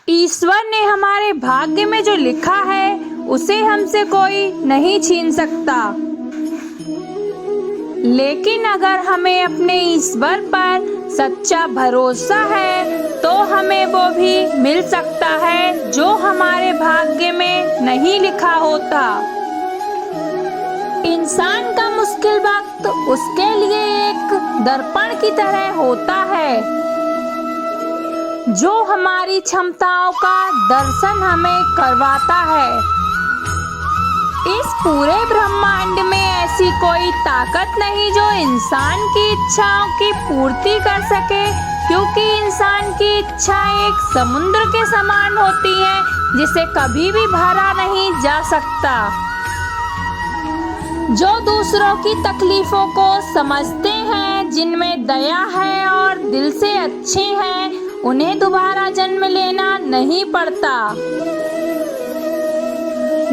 ईश्वर ने हमारे भाग्य में जो लिखा है उसे हमसे कोई नहीं छीन सकता। लेकिन अगर हमें अपने ईश्वर पर सच्चा भरोसा है तो हमें वो भी मिल सकता है जो हमारे भाग्य में नहीं लिखा होता। इंसान का मुश्किल वक्त उसके लिए एक दर्पण की तरह होता है जो हमारी क्षमताओं का दर्शन हमें करवाता है। इस पूरे ब्रह्मांड में ऐसी कोई ताकत नहीं जो इंसान की इच्छाओं की पूर्ति कर सके, क्योंकि इंसान की इच्छा एक समुद्र के समान होती है जिसे कभी भी भरा नहीं जा सकता। जो दूसरों की तकलीफों को समझते हैं, जिनमें दया है और दिल से अच्छे हैं, उन्हें दोबारा जन्म लेना नहीं पड़ता।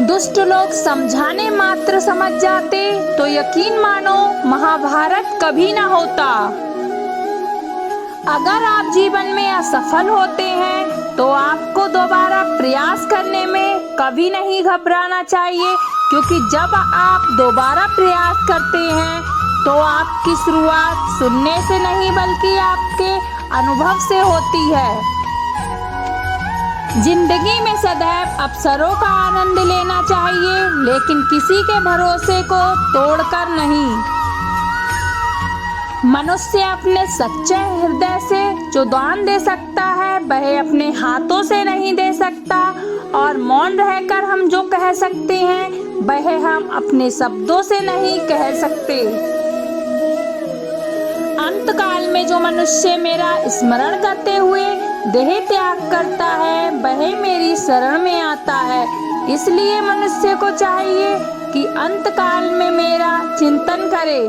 दुष्ट लोग समझाने मात्र समझ जाते तो यकीन मानो महाभारत कभी ना होता। अगर आप जीवन में असफल होते हैं तो आपको दोबारा प्रयास करने में कभी नहीं घबराना चाहिए, क्योंकि जब आप दोबारा प्रयास करते हैं तो आपकी शुरुआत सुनने से नहीं बल्कि आपके अनुभव से होती है। जिंदगी में सदैव अवसरों का आनंद लेना चाहिए, लेकिन किसी के भरोसे को तोड़कर नहीं। मनुष्य अपने सच्चे हृदय से जो दान दे सकता है वह अपने हाथों से नहीं दे सकता, और मौन रहकर हम जो कह सकते हैं वह हम अपने शब्दों से नहीं कह सकते। अंतकाल में जो मनुष्य मेरा स्मरण करते हुए देह त्याग करता है वह मेरी शरण में आता है। इसलिए मनुष्य को चाहिए कि अंतकाल में मेरा चिंतन करे।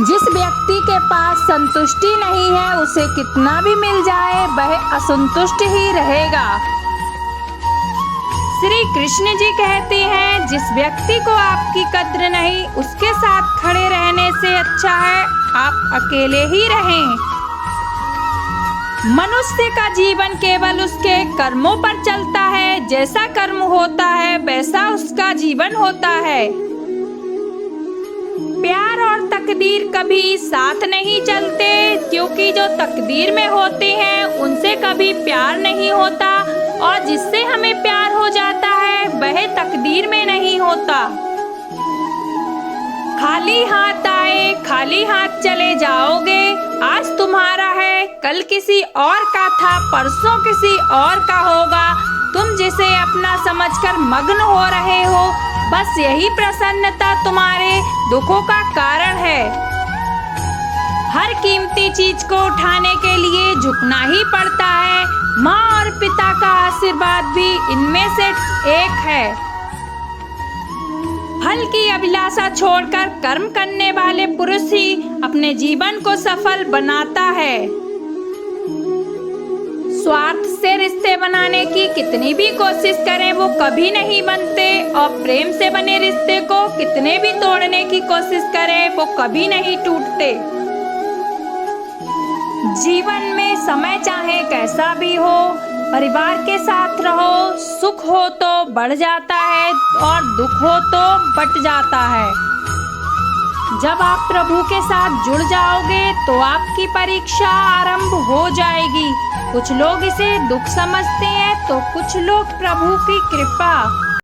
जिस व्यक्ति के पास संतुष्टि नहीं है उसे कितना भी मिल जाए वह असंतुष्ट ही रहेगा। श्री कृष्ण जी कहते हैं, जिस व्यक्ति को आपकी कद्र नहीं उसके साथ खड़े रहने से अच्छा है आप अकेले ही रहें। मनुष्य का जीवन केवल उसके कर्मों पर चलता है। जैसा कर्म होता है वैसा उसका जीवन होता है। प्यार और तकदीर कभी साथ नहीं चलते, क्योंकि जो तकदीर में होते हैं उनसे कभी प्यार नहीं होता, और जिससे हमें प्यार हो जाता है वह तकदीर में नहीं होता। खाली हाथ आए खाली हाथ चले जाओगे। आज तुम्हारा है कल किसी और का था, परसों किसी और का होगा। तुम जिसे अपना समझकर मग्न हो रहे हो, बस यही प्रसन्नता तुम्हारे दुखों का कारण है। हर कीमती चीज को उठाने के लिए झुकना ही पड़ता है। माँ और पिता का आशीर्वाद भी इनमें से एक है। फल की अभिलाषा छोड़कर कर्म करने वाले पुरुष ही अपने जीवन को सफल बनाता है। स्वार्थ से रिश्ते बनाने की कितनी भी कोशिश करें वो कभी नहीं बनते, और प्रेम से बने रिश्ते को कितने भी तोड़ने की कोशिश करें वो कभी नहीं टूटते। जीवन में समय चाहे कैसा भी हो, परिवार के साथ रहो। सुख हो तो बढ़ जाता है और दुख हो तो बट जाता है। जब आप प्रभु के साथ जुड़ जाओगे तो आपकी परीक्षा आरंभ हो जाएगी। कुछ लोग इसे दुख समझते हैं तो कुछ लोग प्रभु की कृपा।